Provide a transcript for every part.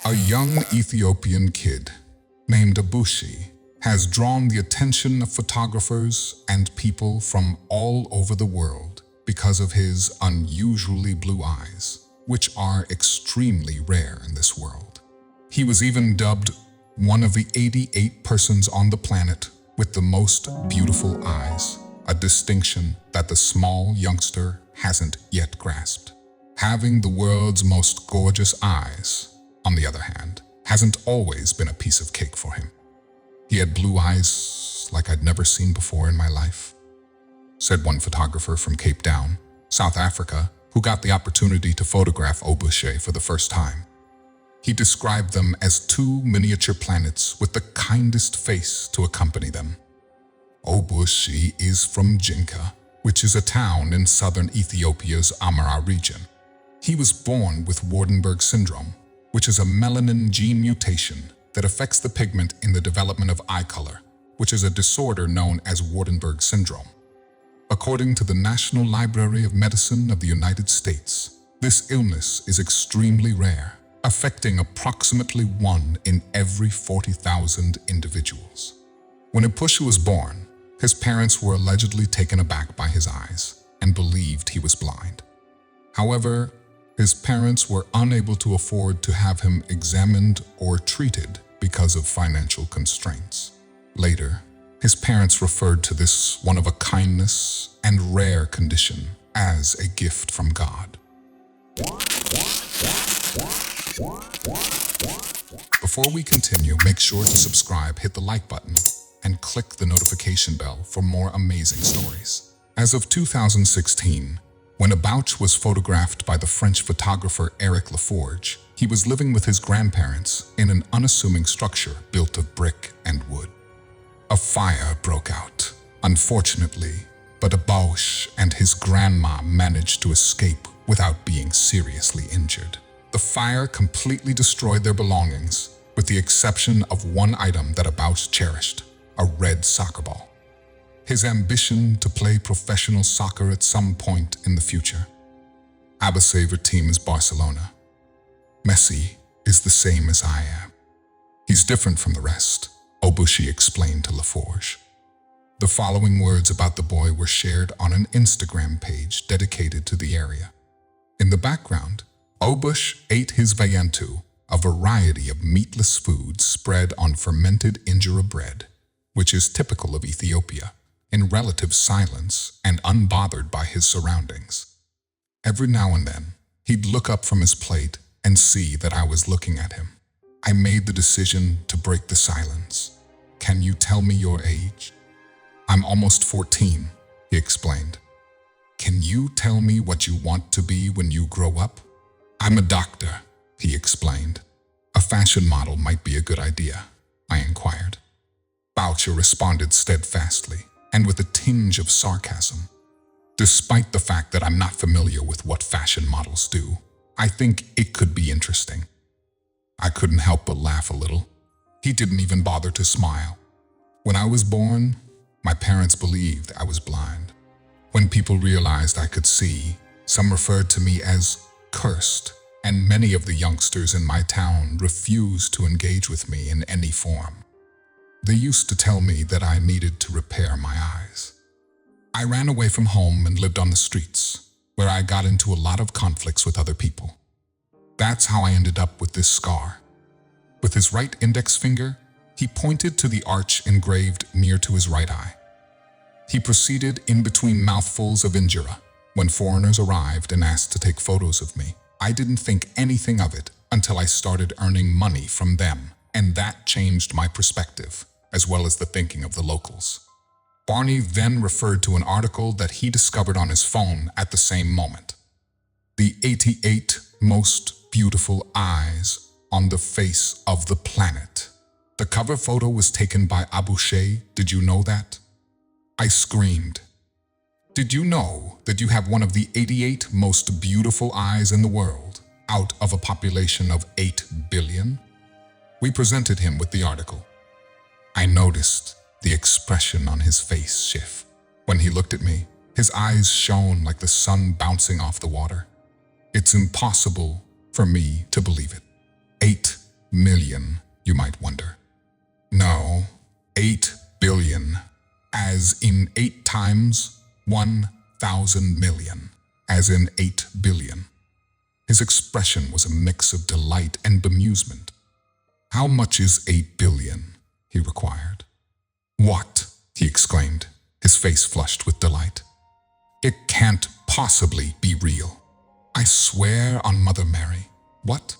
A young Ethiopian kid named Abushi has drawn the attention of photographers and people from all over the world because of his unusually blue eyes, which are extremely rare in this world. He was even dubbed one of the 88 persons on the planet with the most beautiful eyes, a distinction that the small youngster hasn't yet grasped. Having the world's most gorgeous eyes, on the other hand, hasn't always been a piece of cake for him. He had blue eyes like I'd never seen before in my life, said one photographer from Cape Town, South Africa, who got the opportunity to photograph Obushi for the first time. He described them as two miniature planets with the kindest face to accompany them. Obushi is from Jinka, which is a town in southern Ethiopia's Amhara region. He was born with Waardenburg syndrome, which is a melanin gene mutation that affects the pigment in the development of eye color, which is a disorder known as Waardenburg syndrome. According to the National Library of Medicine of the United States, this illness is extremely rare, affecting approximately 1 in every 40,000 individuals. When Abushi was born, his parents were allegedly taken aback by his eyes and believed he was blind. However, his parents were unable to afford to have him examined or treated because of financial constraints. Later, his parents referred to this one-of-a-kindness and rare condition as a gift from God. Before we continue, make sure to subscribe, hit the like button, and click the notification bell for more amazing stories. As of 2016, when Abushi was photographed by the French photographer Eric Laforge, he was living with his grandparents in an unassuming structure built of brick and wood. A fire broke out, unfortunately, but Abushi and his grandma managed to escape without being seriously injured. The fire completely destroyed their belongings, with the exception of one item that Abushi cherished, a red soccer ball. His ambition to play professional soccer at some point in the future. Abushi's favorite team is Barcelona. Messi is the same as I am. He's different from the rest, Abushi explained to Laforge. The following words about the boy were shared on an Instagram page dedicated to the area. In the background, Abushi ate his vayantu, a variety of meatless foods spread on fermented injera bread, which is typical of Ethiopia, in relative silence and unbothered by his surroundings. Every now and then, he'd look up from his plate and see that I was looking at him. I made the decision to break the silence. Can you tell me your age? I'm almost 14, he explained. Can you tell me what you want to be when you grow up? I'm a doctor, he explained. A fashion model might be a good idea, I inquired. Abushi responded steadfastly and with a tinge of sarcasm. Despite the fact that I'm not familiar with what fashion models do, I think it could be interesting. I couldn't help but laugh a little. He didn't even bother to smile. When I was born, my parents believed I was blind. When people realized I could see, some referred to me as cursed, and many of the youngsters in my town refused to engage with me in any form. They used to tell me that I needed to repair my eyes. I ran away from home and lived on the streets, where I got into a lot of conflicts with other people. That's how I ended up with this scar. With his right index finger, he pointed to the arch engraved near to his right eye. He proceeded in between mouthfuls of injera. When foreigners arrived and asked to take photos of me, I didn't think anything of it until I started earning money from them, and that changed my perspective, as well as the thinking of the locals. Barney then referred to an article that he discovered on his phone at the same moment. The 88 most beautiful eyes on the face of the planet. The cover photo was taken by Abushi. Did you know that? I screamed. Did you know that you have one of the 88 most beautiful eyes in the world, out of a population of 8 billion? We presented him with the article. I noticed the expression on his face shift. When he looked at me, his eyes shone like the sun bouncing off the water. It's impossible for me to believe it. 8 million, you might wonder. No, 8 billion, as in 8 times 1,000 million, as in 8 billion. His expression was a mix of delight and bemusement. "How much is 8 billion?" he required. "What?" he exclaimed, his face flushed with delight. "It can't possibly be real. I swear on Mother Mary." "What?"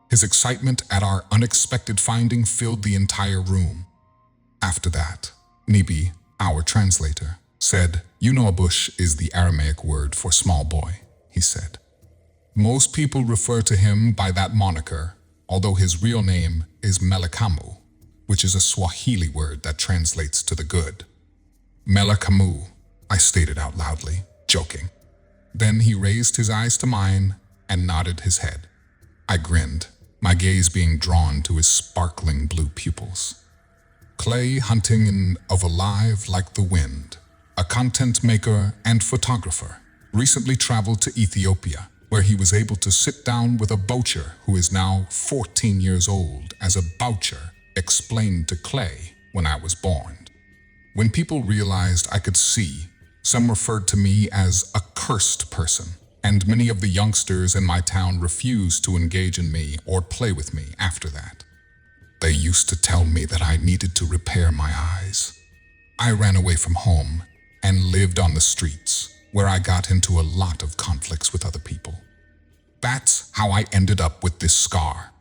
His excitement at our unexpected finding filled the entire room. After that, Nibi, our translator, said, "You know, Abush is the Aramaic word for small boy," he said. "Most people refer to him by that moniker, although his real name is Melekamu, which is a Swahili word that translates to the good." "Melekamu," I stated out loudly, joking. Then he raised his eyes to mine and nodded his head. I grinned, my gaze being drawn to his sparkling blue pupils. Clay Huntington of Alive Like the Wind, a content maker and photographer, recently traveled to Ethiopia, where he was able to sit down with a boucher who is now 14 years old, as a boucher explained to Clay when I was born. When people realized I could see, some referred to me as a cursed person, and many of the youngsters in my town refused to engage in me or play with me after that. They used to tell me that I needed to repair my eyes. I ran away from home and lived on the streets, where I got into a lot of conflicts with other people. That's how I ended up with this scar.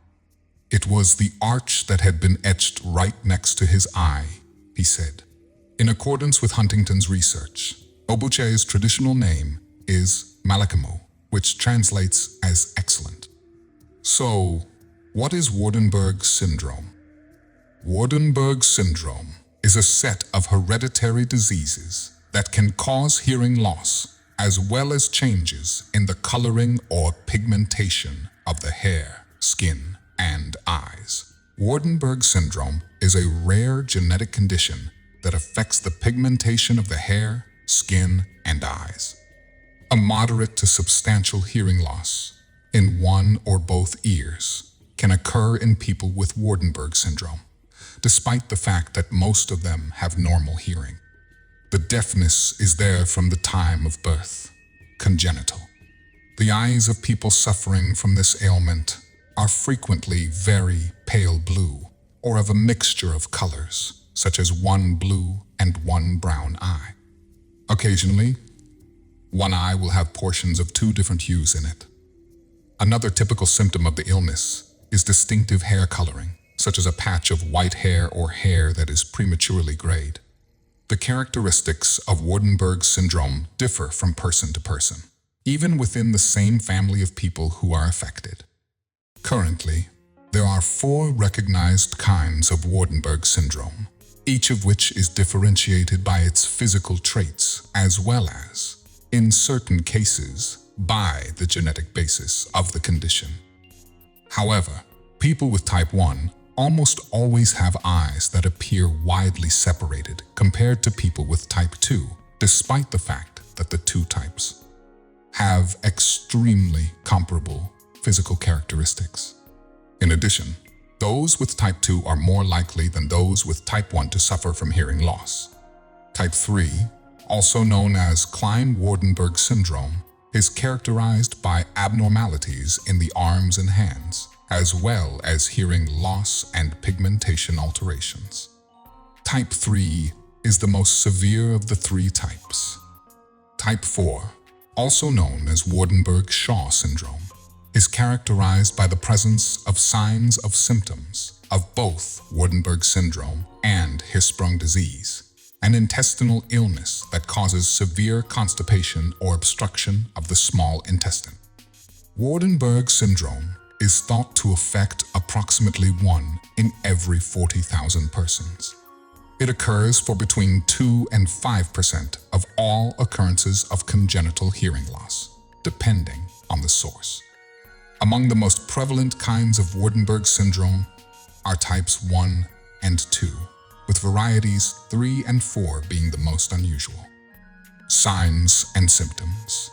It was the arch that had been etched right next to his eye, he said. In accordance with Huntington's research, Obuche's traditional name is Melekamu, which translates as excellent. So, what is Waardenburg syndrome? Waardenburg syndrome is a set of hereditary diseases that can cause hearing loss, as well as changes in the coloring or pigmentation of the hair, skin, and eyes. Waardenburg syndrome is a rare genetic condition that affects the pigmentation of the hair, skin, and eyes. A moderate to substantial hearing loss in one or both ears can occur in people with Waardenburg syndrome, despite the fact that most of them have normal hearing. The deafness is there from the time of birth, congenital. The eyes of people suffering from this ailment are frequently very pale blue or of a mixture of colors, such as one blue and one brown eye. Occasionally, one eye will have portions of 2 different hues in it. Another typical symptom of the illness is distinctive hair coloring, such as a patch of white hair or hair that is prematurely grayed. The characteristics of Waardenburg syndrome differ from person to person, even within the same family of people who are affected. Currently, there are 4 recognized kinds of Waardenburg syndrome, each of which is differentiated by its physical traits as well as, in certain cases, by the genetic basis of the condition. However, people with type 1 almost always have eyes that appear widely separated compared to people with type 2, despite the fact that the 2 types have extremely comparable physical characteristics. In addition, those with type 2 are more likely than those with type 1 to suffer from hearing loss. Type 3, also known as Klein-Waardenburg syndrome, is characterized by abnormalities in the arms and hands, as well as hearing loss and pigmentation alterations. Type 3 is the most severe of the 3 types. Type 4, also known as Waardenburg-Shaw syndrome, is characterized by the presence of signs of symptoms of both Waardenburg syndrome and Hirschsprung disease, an intestinal illness that causes severe constipation or obstruction of the small intestine. Waardenburg syndrome is thought to affect approximately 1 in every 40,000 persons. It occurs for between 2 and 5% of all occurrences of congenital hearing loss, depending on the source. Among the most prevalent kinds of Waardenburg syndrome are types 1 and 2, with varieties 3 and 4 being the most unusual. Signs and symptoms.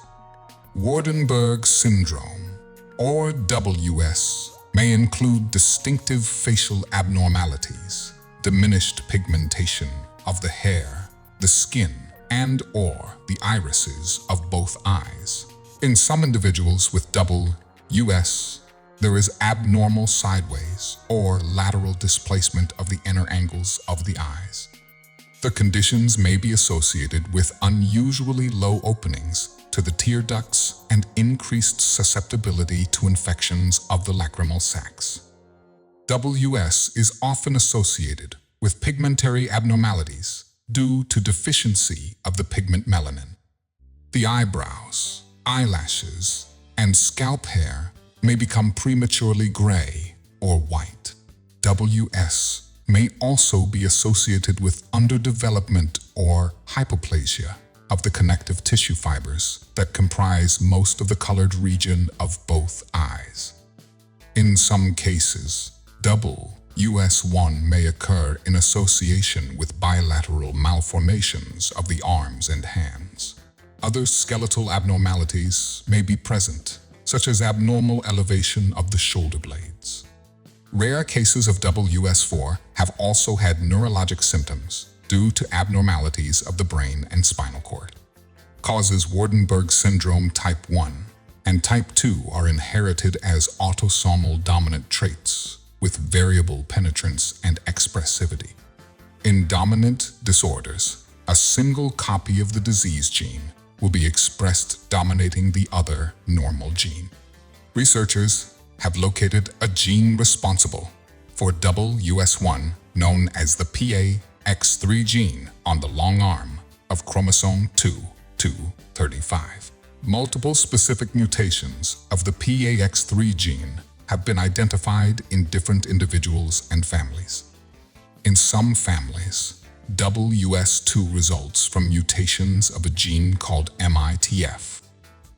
Waardenburg syndrome, or WS, may include distinctive facial abnormalities, diminished pigmentation of the hair, the skin, and/or the irises of both eyes. In some individuals with double US, there is abnormal sideways or lateral displacement of the inner angles of the eyes. The conditions may be associated with unusually low openings to the tear ducts and increased susceptibility to infections of the lacrimal sacs. WS is often associated with pigmentary abnormalities due to deficiency of the pigment melanin. The eyebrows, eyelashes, and scalp hair may become prematurely gray or white. WS may also be associated with underdevelopment or hypoplasia of the connective tissue fibers that comprise most of the colored region of both eyes. In some cases, double US1 may occur in association with bilateral malformations of the arms and hands. Other skeletal abnormalities may be present, such as abnormal elevation of the shoulder blades. Rare cases of double US4 have also had neurologic symptoms due to abnormalities of the brain and spinal cord. Causes Waardenburg syndrome type 1 and type 2 are inherited as autosomal dominant traits with variable penetrance and expressivity. In dominant disorders, a single copy of the disease gene will be expressed dominating the other normal gene. Researchers have located a gene responsible for double US1 known as the PAX3 gene on the long arm of chromosome 2-35. Multiple specific mutations of the PAX3 gene have been identified in different individuals and families. In some families, double US2 results from mutations of a gene called MITF.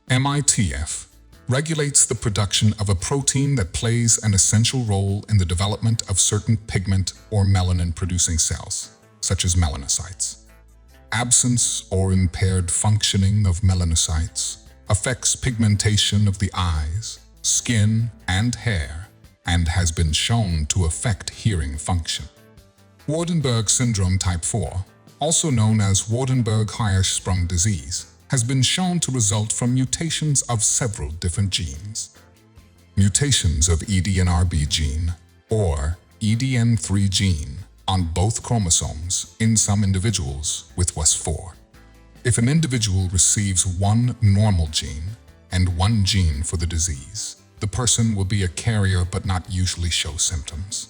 MITF regulates the production of a protein that plays an essential role in the development of certain pigment or melanin-producing cells, such as melanocytes. Absence or impaired functioning of melanocytes affects pigmentation of the eyes, skin, and hair, and has been shown to affect hearing function. Waardenburg syndrome type 4, also known as Waardenburg-Hirschsprung disease, has been shown to result from mutations of several different genes. Mutations of EDNRB gene or EDN3 gene on both chromosomes in some individuals with WUS4. If an individual receives one normal gene and one gene for the disease, the person will be a carrier but not usually show symptoms.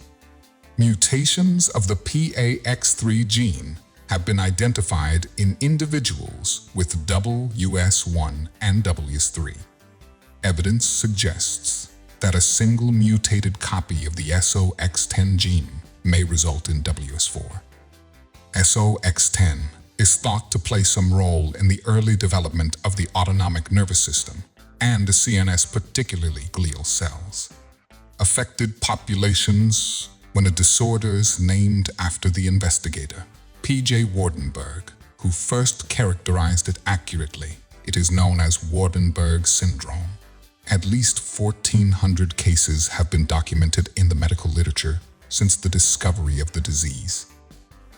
Mutations of the PAX3 gene have been identified in individuals with double US1 and WS3. Evidence suggests that a single mutated copy of the SOX10 gene may result in WS4. SOX10 is thought to play some role in the early development of the autonomic nervous system and the CNS, particularly glial cells. Affected populations when a disorder is named after the investigator, P.J. Waardenburg, who first characterized it accurately. It is known as Waardenburg syndrome. At least 1,400 cases have been documented in the medical literature since the discovery of the disease.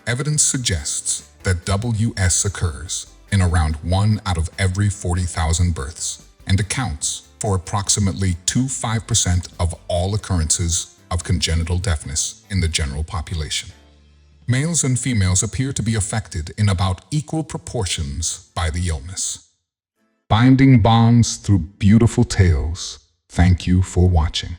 Evidence suggests that WS occurs in around 1 out of every 40,000 births and accounts for approximately 2–5% of all occurrences of congenital deafness in the general population. Males and females appear to be affected in about equal proportions by the illness. Binding bonds through beautiful tales. Thank you for watching.